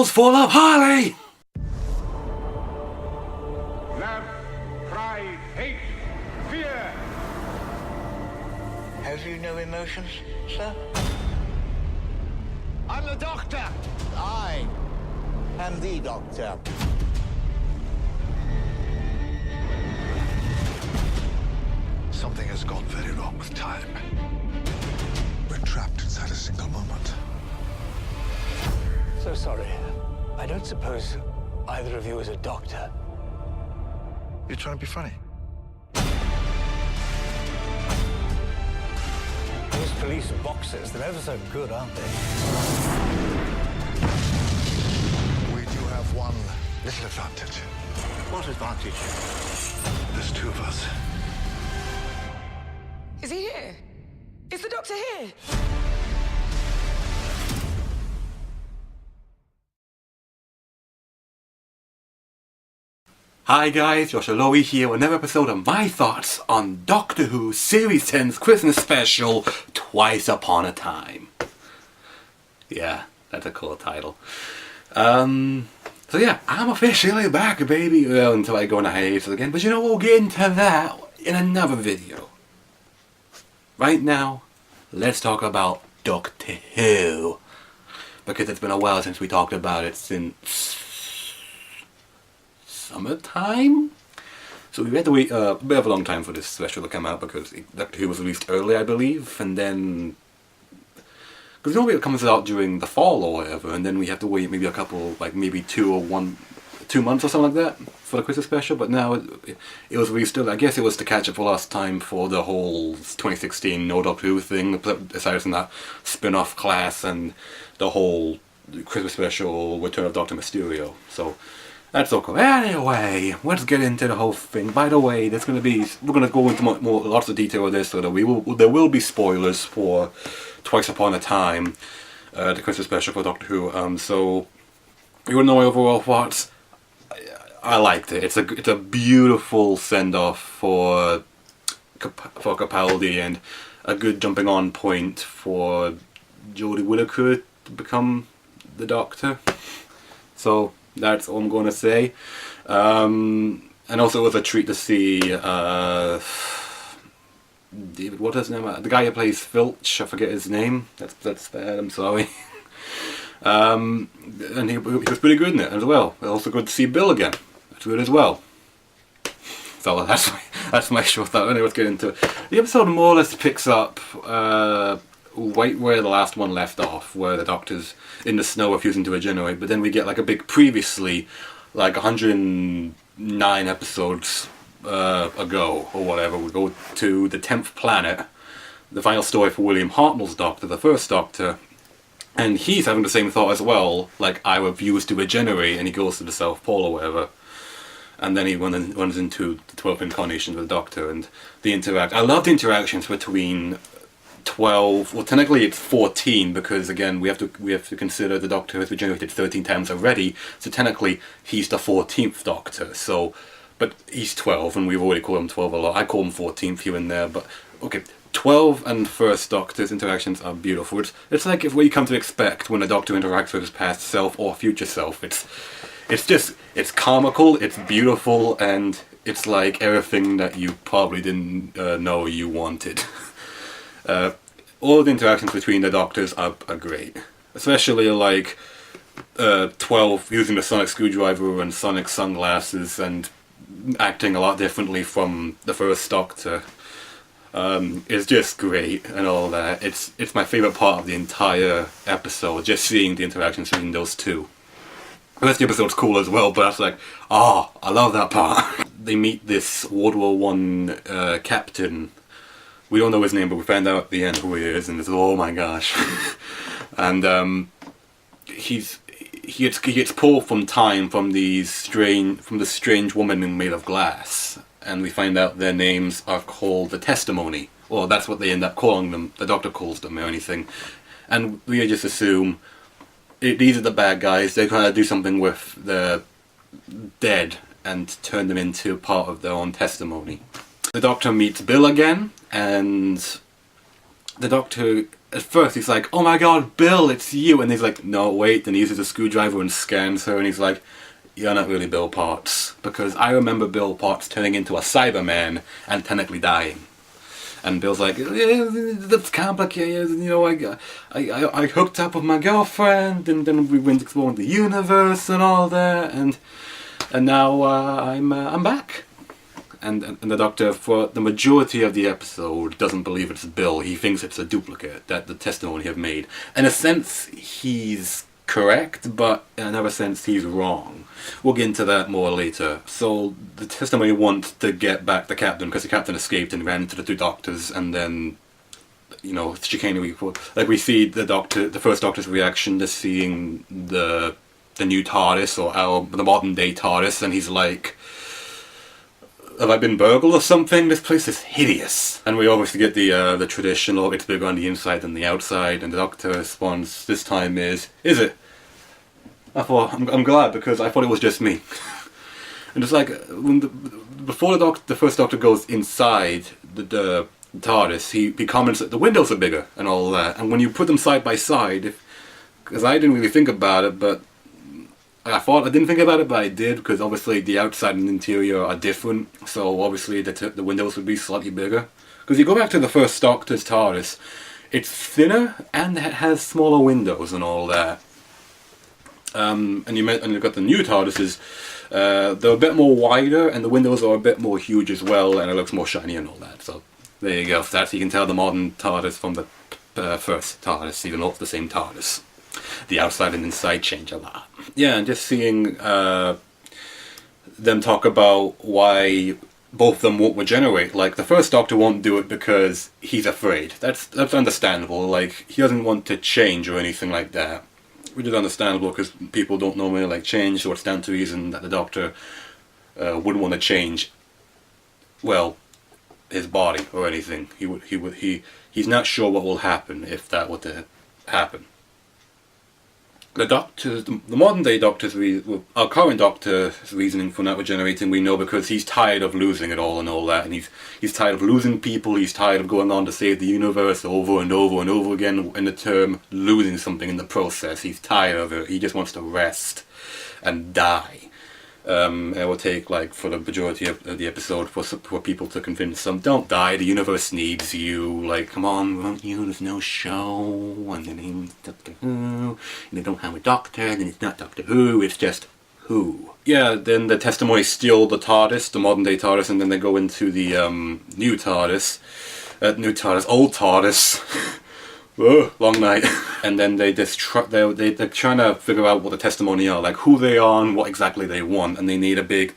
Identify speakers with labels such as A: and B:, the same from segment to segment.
A: Bill's full of holly!
B: Love, pride, hate, fear.
C: Have you no emotions, sir?
B: I'm the doctor.
C: I am the doctor.
D: Something has gone very wrong with time. We're trapped inside a single moment.
C: So sorry. I don't suppose either of you is a doctor.
D: You're trying to be funny.
C: Those police boxers, they're ever so good, aren't they?
D: We do have one little advantage.
C: What advantage?
D: There's two of us.
E: Is he here? Is the doctor here?
A: Hi guys, Josh Aloe here with another episode of my thoughts on Doctor Who Series 10's Christmas special, Twice Upon a Time. Yeah, that's a cool title. So yeah, I'm officially back, baby. Well, until I go on a hiatus again, but you know, we'll get into that in another video. Right now, let's talk about Doctor Who. Because it's been a while since we talked about it, since summertime? So we had to wait a bit of a long time for this special to come out because Doctor Who was released early, I believe, and then because normally it comes out during the fall or whatever, and then we have to wait maybe a couple, like maybe 2 months or something like that for the Christmas special. But now it was released early. I guess it was to catch up for last time for the whole 2016 No Doctor Who thing, aside from that spin-off class and the whole Christmas special Return of Doctor Mysterio. So that's okay. Anyway, let's get into the whole thing. By the way, we're gonna go into lots of detail with this, so that there will be spoilers for Twice Upon a Time, the Christmas special for Doctor Who. So you wanna know my overall thoughts? I liked it. It's a beautiful send off for Capaldi and a good jumping on point for Jodie Whittaker to become the Doctor. So that's all I'm going to say. And also it was a treat to see David, what is his name? The guy who plays Filch, I forget his name. That's bad, I'm sorry. And he was pretty good in it as well. Also good to see Bill again. That's good as well. So that's my short thought. Anyway, let's get into it. The episode more or less picks up right where the last one left off, where the Doctor's in the snow refusing to regenerate, but then we get like a big previously, like 109 episodes ago, or whatever. We go to the 10th planet, the final story for William Hartnell's Doctor, the first Doctor, and he's having the same thought as well, like, I refuse to regenerate, and he goes to the South Pole or whatever. And then he runs into the 12th incarnation of the Doctor, and I love the interactions between 12, well technically it's 14, because again we have to consider the Doctor has regenerated 13 times already, so technically he's the 14th Doctor. So, but he's 12 and we've already called him 12 a lot. I call him 14th here and there, but okay, 12 and first Doctor's interactions are beautiful. It's like what you come to expect when a Doctor interacts with his past self or future self. It's comical, it's beautiful, and it's like everything that you probably didn't know you wanted. All the interactions between the Doctors are great. Especially like 12 using the sonic screwdriver and sonic sunglasses and acting a lot differently from the first Doctor. Is just great and all that. It's my favourite part of the entire episode, just seeing the interactions between those two. The rest of the episode's cool as well, but that's like, I love that part. They meet this World War I captain. We don't know his name, but we find out at the end who he is, and it's, oh my gosh. And he gets pulled from time from the strange woman made of glass, and we find out their names are called the Testimony. Well, that's what they end up calling them. The Doctor calls them or anything, and we just assume these are the bad guys. They're trying to do something with the dead and turn them into part of their own testimony. The Doctor meets Bill again, and the Doctor at first he's like, "Oh my God, Bill, it's you," and he's like, "No, wait." Then he uses a screwdriver and scans her, and he's like, "You're not really Bill Potts, because I remember Bill Potts turning into a Cyberman and technically dying." And Bill's like, "That's complicated, you know, I hooked up with my girlfriend, and then we went exploring the universe and all that, and now I'm back." And the Doctor, for the majority of the episode, doesn't believe it's Bill. He thinks it's a duplicate that the testimony have made. In a sense, he's correct, but in another sense, he's wrong. We'll get into that more later. So the testimony wants to get back the captain, because the captain escaped and ran into the two doctors, and then, you know, chicanery. Like, we see the first Doctor's reaction to seeing the new TARDIS, or the modern day TARDIS, and he's like, "Have I been burgled or something? This place is hideous." And we obviously get the traditional, "It's bigger on the inside than the outside," and the Doctor response this time is it? I'm glad, because I thought it was just me. And it's like, before the first Doctor goes inside the TARDIS, he comments that the windows are bigger and all that. And when you put them side by side, because I didn't really think about it, but I didn't think about it, but I did, because obviously the outside and interior are different, so obviously the windows would be slightly bigger. Because you go back to the first Doctor's TARDIS, it's thinner and it has smaller windows and all that. And you've got the new TARDISes, they're a bit more wider, and the windows are a bit more huge as well, and it looks more shiny and all that. So there you go. That's, you can tell the modern TARDIS from the first TARDIS, even though it's the same TARDIS. The outside and inside change a lot. Yeah, and just seeing them talk about why both of them won't regenerate. Like, the first Doctor won't do it because he's afraid. That's understandable. Like, he doesn't want to change or anything like that. Which is understandable, because people don't normally like change, so it's down to reason that the Doctor wouldn't want to change, well, his body or anything. He's not sure what will happen if that were to happen. The modern day Doctor's our current Doctor's reasoning for not regenerating, we know, because he's tired of losing it all and all that, and he's tired of losing people. He's tired of going on to save the universe over and over and over again, in the term losing something in the process. He's tired of it. He just wants to rest and die. It will take, like, for the majority of the episode for people to convince them, "Don't die, the universe needs you." Like, come on, won't you? There's no show, and the name's Doctor Who, and they don't have a Doctor, and it's not Doctor Who, it's just Who. Yeah, then the testimony steal the TARDIS, the modern day TARDIS, and then they go into the new TARDIS, old TARDIS. Ugh, long night. And then they're trying to figure out what the testimony are, like who they are and what exactly they want, and they need a big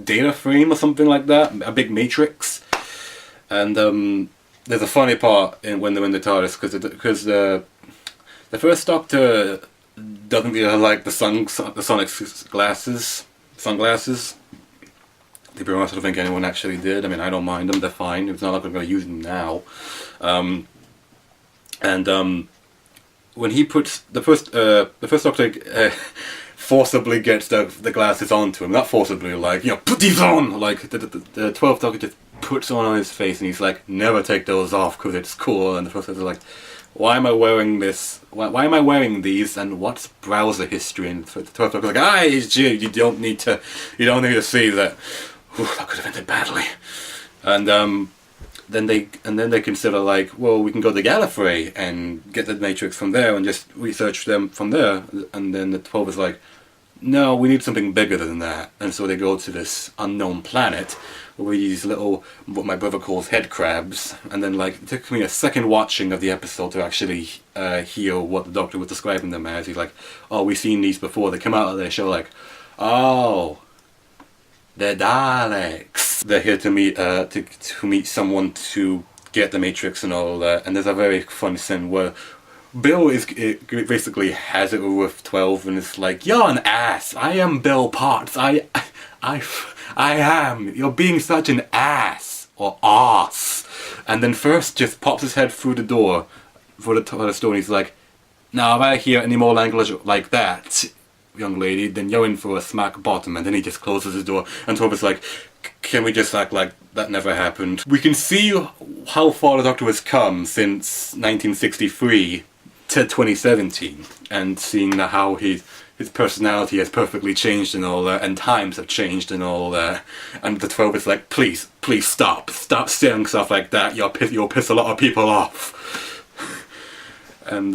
A: data frame or something like that, a big matrix. And there's a funny part when they're in the TARDIS, because the first Doctor doesn't really like the Sonic's sunglasses. To be honest, I don't think anyone actually did. I mean, I don't mind them; they're fine. It's not like I'm going to use them now. When he puts the first Doctor forcibly gets the glasses onto him. Not forcibly, like, you know, put these on. Like the 12th Doctor just puts on his face, and he's like, "Never take those off because it's cool." And the first Doctor's like, "Why am I wearing this? Why am I wearing these? And what's browser history?" And the 12th Doctor's like, you don't need to see that." Ooh, that could have ended badly. And then they consider, like, well, we can go to Gallifrey and get the Matrix from there and just research them from there. And then the 12 is like, no, we need something bigger than that. And so they go to this unknown planet with these little, what my brother calls head crabs. And then, like, it took me a second watching of the episode to actually hear what the Doctor was describing them as. He's like, "Oh, we've seen these before." They come out of their show like, "Oh, they're Daleks." They're here to meet someone to get the Matrix and all that. And there's a very fun scene where Bill basically has it with 12 and it's like, "You're an ass. I am Bill Potts. I am. You're being such an ass or arse." And then first just pops his head through the door for the store, and he's like, "Now, if I hear any more language like that, young lady, then you're in for a smack bottom." And then he just closes the door, and Toby's like, can we just act like that never happened? We can see how far the Doctor has come since 1963 to 2017, and seeing how his personality has perfectly changed and all that, and times have changed and all that. And the 12 is like, please stop saying stuff like that. You'll piss a lot of people off. And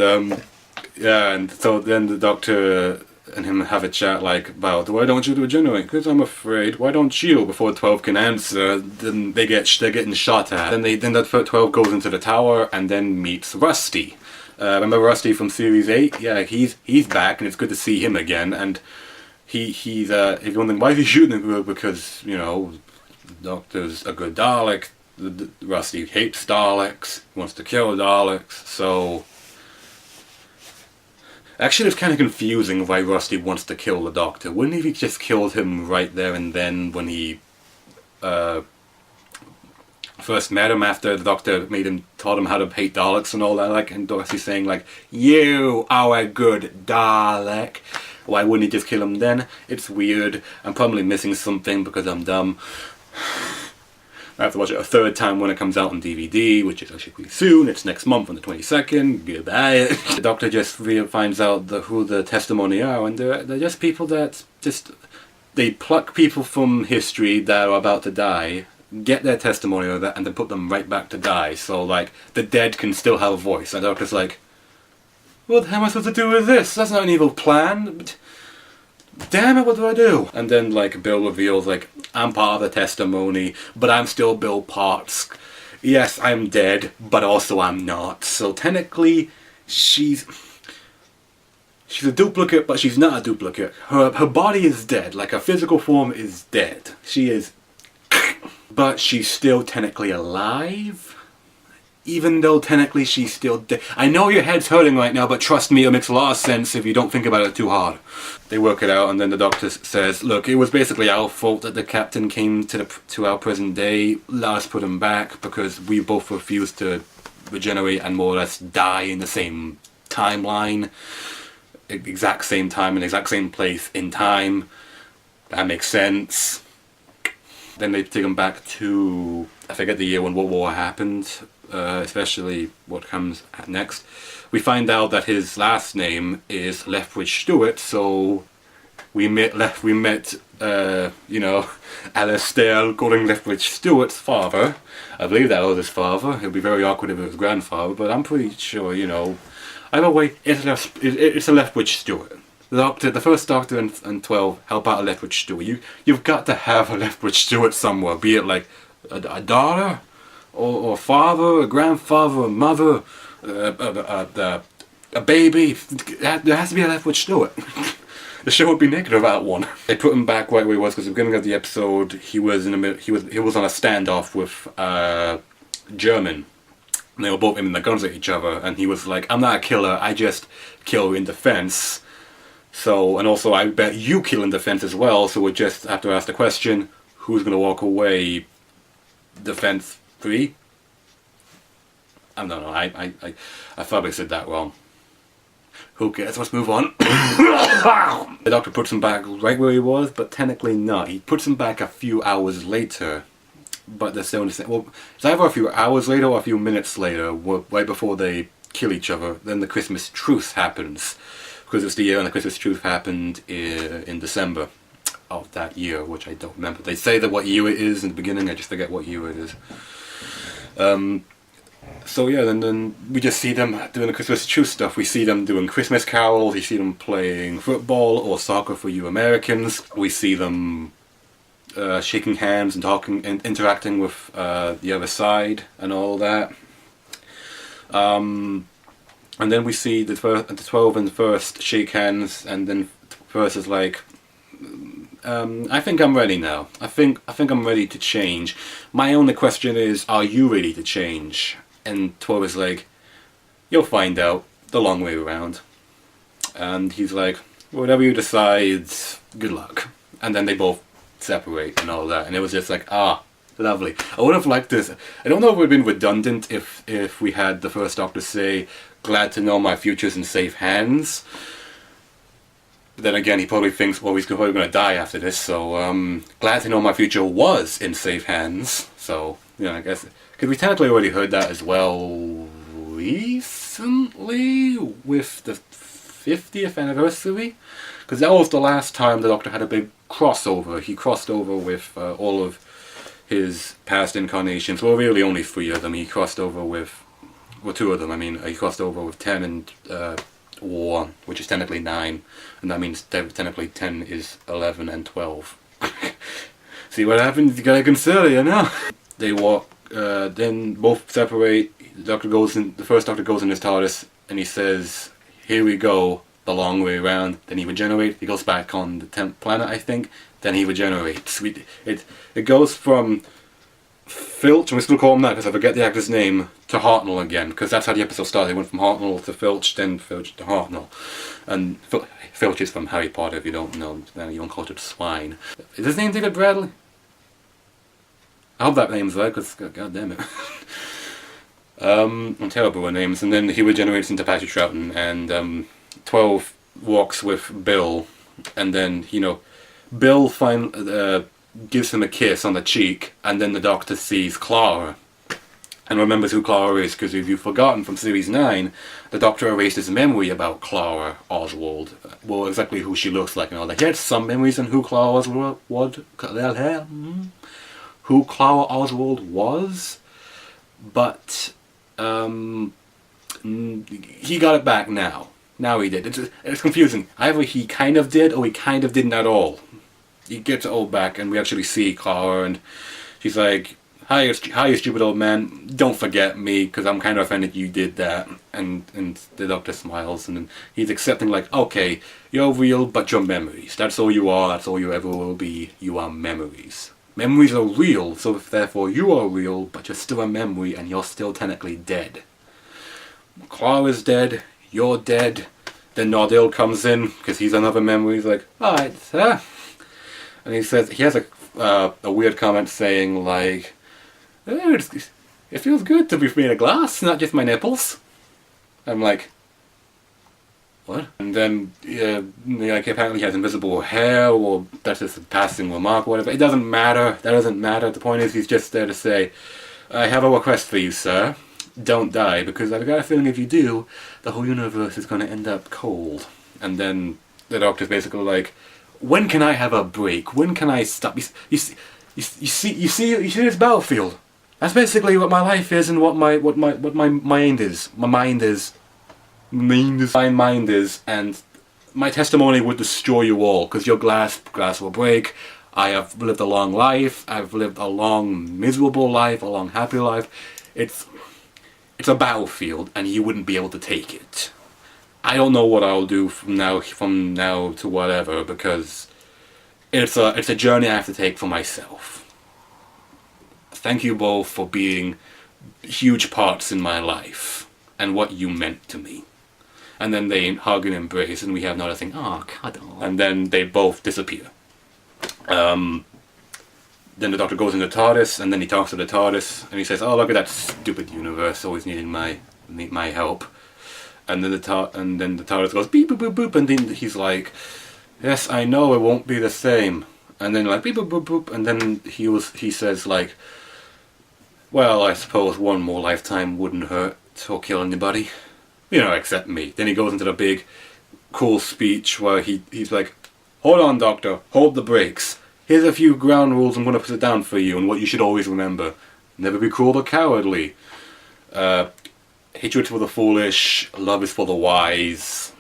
A: yeah, and so then the Doctor and him have a chat like about, why don't you regenerate? Because I'm afraid. Why don't you? Before 12 can answer, then they're getting shot at. Then that 12 goes into the tower and then meets Rusty. Remember Rusty from Series 8? Yeah, he's back, and it's good to see him again. And he's if you're wondering why is he shooting the group, because the Doctor's a good Dalek. Rusty hates Daleks, wants to kill Daleks. So actually, it's kind of confusing why Rusty wants to kill the Doctor. Wouldn't he have just killed him right there and then when he first met him, after the Doctor taught him how to hate Daleks and all that, like, and Dorothy saying like, you are a good Dalek. Why wouldn't he just kill him then? It's weird. I'm probably missing something because I'm dumb. I have to watch it a third time when it comes out on DVD, which is actually pretty soon. It's next month on the 22nd. Goodbye. The Doctor just finds out who the testimony are, and they're just people that they pluck people from history that are about to die, get their testimony of that, and then put them right back to die. So, like, the dead can still have a voice. And the Doctor's like, what the hell am I supposed to do with this? That's not an evil plan. Damn it, what do I do? And then, like, Bill reveals, like, I'm part of the testimony, but I'm still Bill Potts. Yes, I'm dead, but also I'm not. So technically, she's a duplicate, but she's not a duplicate. Her body is dead, like her physical form is dead. She is, but she's still technically alive. Even though technically she's still dead. I know your head's hurting right now, but trust me, it makes a lot of sense if you don't think about it too hard. They work it out, and then the Doctor says, look, it was basically our fault that the Captain came to our present day. Let us put him back, because we both refused to regenerate and more or less die in the same timeline. Exact same time, in the exact same place in time. That makes sense. Then they take him back to, I forget the year when World War happened. Especially what comes next. We find out that his last name is Lethbridge Stewart, so we met Alastair Gordon Lethbridge Stewart's father. I believe that was his father. It would be very awkward if it was his grandfather, but I'm pretty sure, Either way, it's a Lethbridge Stewart. The first Doctor and 12 help out a Lethbridge Stewart. You've got to have a Lethbridge Stewart somewhere, be it like a daughter, or a father, a grandfather, a mother, a baby. There has to be a Lethbridge Stewart. The show would be naked without one. They put him back right where he was, because at the beginning of the episode he was on a standoff with German. And they were both aiming their guns at each other, and he was like, I'm not a killer, I just kill in defense. So, and also I bet you kill in defense as well, so we just have to ask the question, who's going to walk away? Defense 3? I don't know, I probably said that wrong. Who cares, let's move on. The Doctor puts him back right where he was, but technically not. He puts him back a few hours later. But they're still in the same, well, it's either a few hours later or a few minutes later, right before they kill each other. Then the Christmas truce happens. Because it's the year and the Christmas truce happened in December of that year, which I don't remember. They say that what year it is in the beginning, I just forget what year it is. So yeah, then we just see them doing the Christmas truce stuff. We see them doing Christmas carols, we see them playing football or soccer for you Americans. We see them shaking hands and talking and interacting with the other side and all that. And then we see the 12 and the First shake hands, and then First is like, I think I'm ready now. I think I'm ready to change. My only question is, are you ready to change? And 12 is like, you'll find out the long way around. And he's like, whatever you decide, good luck. And then they both separate and all that. And it was just like, lovely. I would have liked this. I don't know if it would have been redundant if we had the First Doctor say, glad to know my future's in safe hands. But then again, he probably thinks, well, he's probably going to die after this, so glad to know my future was in safe hands. So, I guess, because we technically already heard that as well recently with the 50th anniversary, because that was the last time the Doctor had a big crossover. He crossed over with all of his past incarnations. Well, really only 3 of them. He crossed over with, well, 2 of them. I mean, he crossed over with 10 and 1, which is technically 9, and that means technically 10 is 11 and 12. See what happens? You gotta consider, They walk, then both separate. The first Doctor goes in his TARDIS, and he says, "Here we go, the long way around." Then he regenerates. He goes back on the 10th planet, I think. Then he regenerates. It goes from Filch, and we still call him that because I forget the actor's name, to Hartnell again, because that's how the episode started. They went from Hartnell to Filch, then Filch to Hartnell. And Filch is from Harry Potter, if you don't know, you uncultured swine. Is his name David Bradley? I hope that name's right, because god damn it. I'm terrible with names. And then he regenerates into Patrick Troughton, and 12 walks with Bill, and then, Bill gives him a kiss on the cheek, and then the Doctor sees Clara and remembers who Clara is, because if you've forgotten from Series 9, the Doctor erased his memory about Clara Oswald. Well, exactly who she looks like and all that. He had some memories on who Clara Oswald was, but he got it back now. Now he did. It's confusing. Either he kind of did, or he kind of didn't at all. He gets it all back, and we actually see Clara, and she's like, Hi, you stupid old man, don't forget me, because I'm kind of offended you did that. And the Doctor smiles, and he's accepting, like, okay, you're real, but you're memories. That's all you are, that's all you ever will be. You are memories. Memories are real, so if therefore you are real, but you're still a memory, and you're still technically dead. Clara's dead, you're dead. Then Nordell comes in, because he's another memory. He's like, alright, sir. And he says, he has a weird comment saying, like, it feels good to be made of glass, not just my nipples. I'm like, what? And then, like, apparently he has invisible hair, or that's just a passing remark or whatever. It doesn't matter. That doesn't matter. The point is, he's just there to say, I have a request for you, sir. Don't die, because I've got a feeling if you do, the whole universe is going to end up cold. And then the Doctor's basically like, when can I have a break? When can I stop? You see this battlefield. That's basically what my life is, and what my mind is. My mind is, and my testimony would destroy you all, because your glass will break. I have lived a long life. I've lived a long miserable life, a long happy life. It's a battlefield, and you wouldn't be able to take it. I don't know what I'll do from now to whatever, because it's a journey I have to take for myself. Thank you both for being huge parts in my life and what you meant to me. And then they hug and embrace, and we have another thing. Oh, cuddle. And then they both disappear. Then the Doctor goes into TARDIS, and then he talks to the TARDIS, and he says, "Oh, look at that stupid universe, always needing my help." And then the TARDIS goes beep boop boop boop, and then he's like, "Yes, I know it won't be the same." And then like beep boop boop boop, and then he says like, "Well, I suppose one more lifetime wouldn't hurt or kill anybody, except me." Then he goes into the big, cool speech where he's like, "Hold on, Doctor, hold the brakes. Here's a few ground rules I'm going to put it down for you, and what you should always remember. Never be cruel or cowardly. Hatred for the foolish, love is for the wise.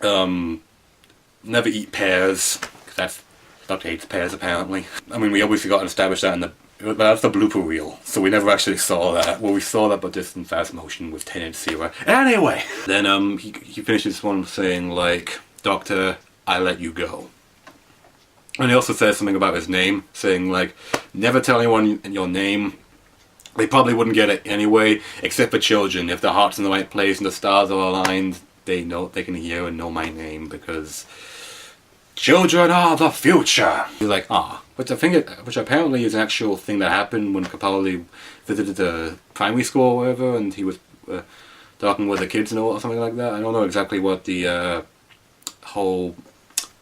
A: Never eat pears, because Doctor hates pears apparently." I mean, we obviously got to establish that but that's the blooper reel, so we never actually saw that. Well, we saw that, but just in fast motion with Tennant Sewer. Anyway! Then he finishes one saying like, "Doctor, I let you go." And he also says something about his name, saying like, "Never tell anyone your name. They probably wouldn't get it anyway, except for children. If their heart's in the right place and the stars are aligned, they can hear and know my name, because children are the future." He's like, which apparently is an actual thing that happened when Capaldi visited the primary school or whatever, and he was talking with the kids and all, something like that. I don't know exactly what the whole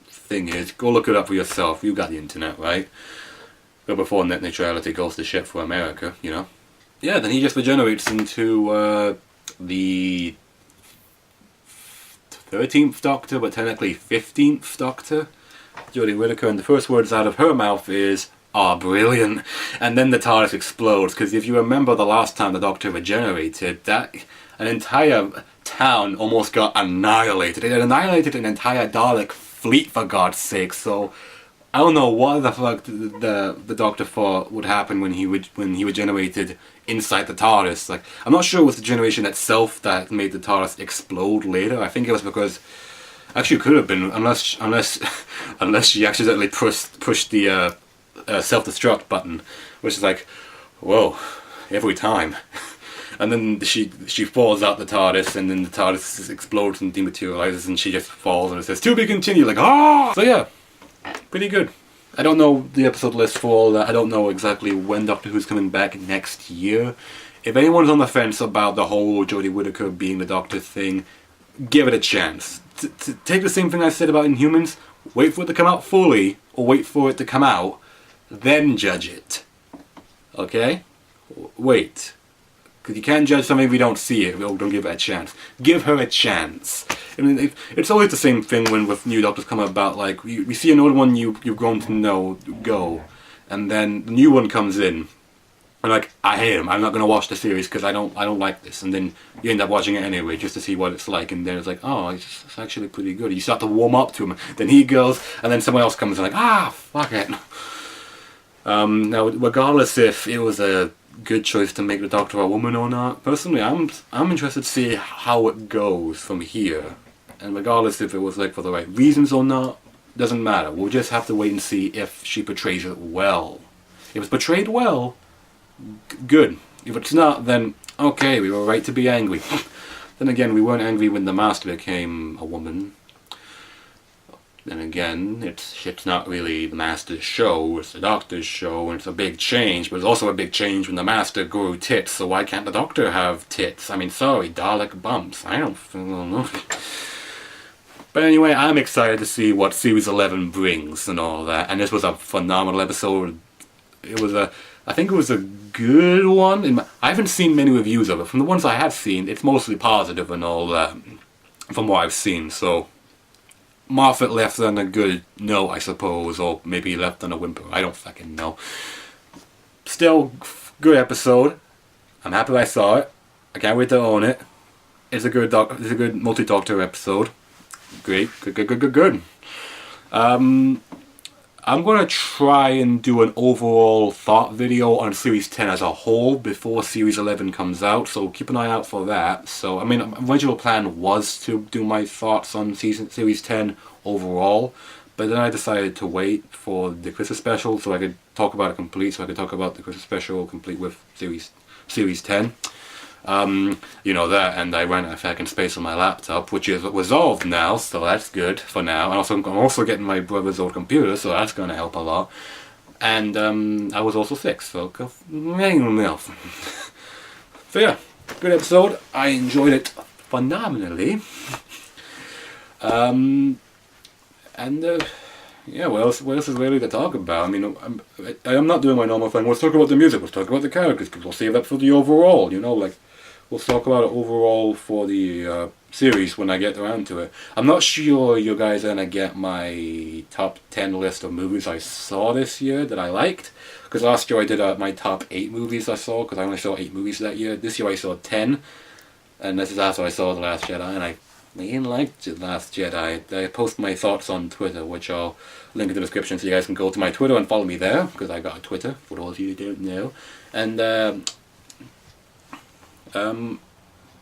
A: thing is, go look it up for yourself. You got the internet, right? But before net neutrality goes to shit for America, you know. Yeah, then he just regenerates into the 13th Doctor, but technically 15th Doctor, Jodie Whittaker, and the first words out of her mouth is, "Ah, brilliant." And then the TARDIS explodes, because if you remember the last time the Doctor regenerated, that an entire town almost got annihilated. It annihilated an entire Dalek fleet, for God's sake, so I don't know what the fuck the Doctor thought would happen when he regenerated inside the TARDIS. Like, I'm not sure it was the generation itself that made the TARDIS explode later. I think it was because, actually it could have been, unless she accidentally pushed the self-destruct button, which is like, whoa, every time. And then she falls out the TARDIS, and then the TARDIS explodes and dematerializes, and she just falls, and it says, "To be continued," like, ah! So yeah, pretty good. I don't know the episode list for all that. I don't know exactly when Doctor Who's coming back next year. If anyone's on the fence about the whole Jodie Whittaker being the Doctor thing, give it a chance. Take the same thing I said about Inhumans, wait for it to come out fully, or wait for it to come out, then judge it. Okay? Wait. Because you can't judge something if you don't see it. Oh, don't give it a chance. Give her a chance. I mean, it's always the same thing when with new Doctors come about. Like, we see an old one you've grown to know go, and then the new one comes in, and like, I hate him. I'm not going to watch the series because I don't like this. And then you end up watching it anyway just to see what it's like, and then it's like, oh, it's actually pretty good. You start to warm up to him. Then he goes, and then someone else comes and like, ah, fuck it. Now, regardless if it was a good choice to make the Doctor a woman or not, personally I'm interested to see how it goes from here, and regardless if it was like for the right reasons or not, doesn't matter. We'll just have to wait and see if she portrays it well. If it's portrayed well, good. If it's not, then okay, we were right to be angry. Then again, we weren't angry when the Master became a woman. Then again, it's not really the Master's show, it's the Doctor's show, and it's a big change, but it's also a big change when the Master grew tits, so why can't the Doctor have tits? I mean, sorry, Dalek bumps. I don't know. But anyway, I'm excited to see what Series 11 brings and all that, and this was a phenomenal episode. I think it was a good one. I haven't seen many reviews of it. From the ones I have seen, it's mostly positive and all that, from what I've seen, so Moffat left on a good note, I suppose, or maybe he left on a whimper. I don't fucking know. Still, good episode. I'm happy I saw it. I can't wait to own it. It's a good multi-Doctor episode. Great, good. I'm gonna try and do an overall thought video on Series 10 as a whole before Series 11 comes out, so keep an eye out for that. So, I mean, my original plan was to do my thoughts on Series 10 overall, but then I decided to wait for the Christmas special so I could talk about it complete, so I could talk about the Christmas special complete with Series 10. You know that, and I ran out of fucking space on my laptop, which is resolved now, so that's good for now. And I'm also getting my brother's old computer, so that's going to help a lot. And I was also sick, so so yeah, good episode. I enjoyed it phenomenally. Yeah, what else is really to talk about? I mean, I'm not doing my normal thing. Let's talk about the music, let's talk about the characters, because we'll save that for the overall, you know, like, we'll talk about it overall for the series when I get around to it. I'm not sure you guys are going to get my top 10 list of movies I saw this year that I liked, because last year I did my top 8 movies I saw, because I only saw 8 movies that year. This year I saw 10, and this is after I saw The Last Jedi, and I liked The Last Jedi. I post my thoughts on Twitter, which I'll link in the description so you guys can go to my Twitter and follow me there, because I got a Twitter, for those of you who don't know. And,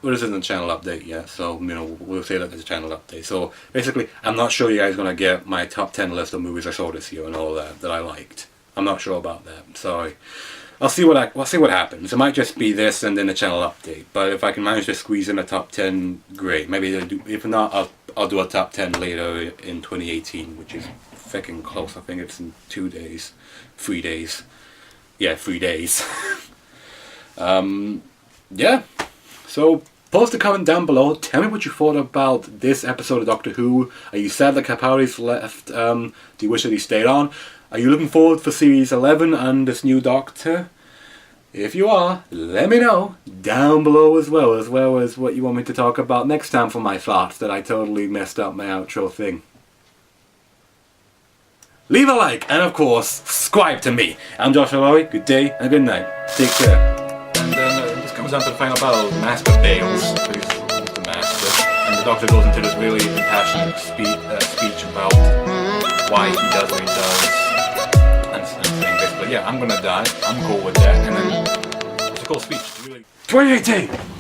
A: well, this isn't a channel update yet, so, you know, we'll say that there's a channel update. So, basically, I'm not sure you guys are going to get my top 10 list of movies I saw this year and all that I liked. I'm not sure about that, sorry. I'll see what happens. It might just be this and then a channel update. But if I can manage to squeeze in a top 10, great. Maybe if not, I'll do a top 10 later in 2018, which is freaking close. I think it's in 2 days, 3 days. Yeah, 3 days. Yeah. So Post a comment down below. Tell me what you thought about this episode of Doctor Who. Are you sad that Capaldi's left? Do you wish that he stayed on? Are you looking forward for Series 11 and this new Doctor? If you are, let me know down below as well as what you want me to talk about next time for my thoughts that I totally messed up my outro thing. Leave a like and of course, subscribe to me. I'm Joshua Lowry, good day and good night. Take care. And then this comes down to the final battle. Master bails, who's the master, and the Doctor goes into this really impassioned speech about why he does what he does, and saying basically, yeah, I'm gonna die, I'm cool with that, and then it's a cool speech. It's really 2018!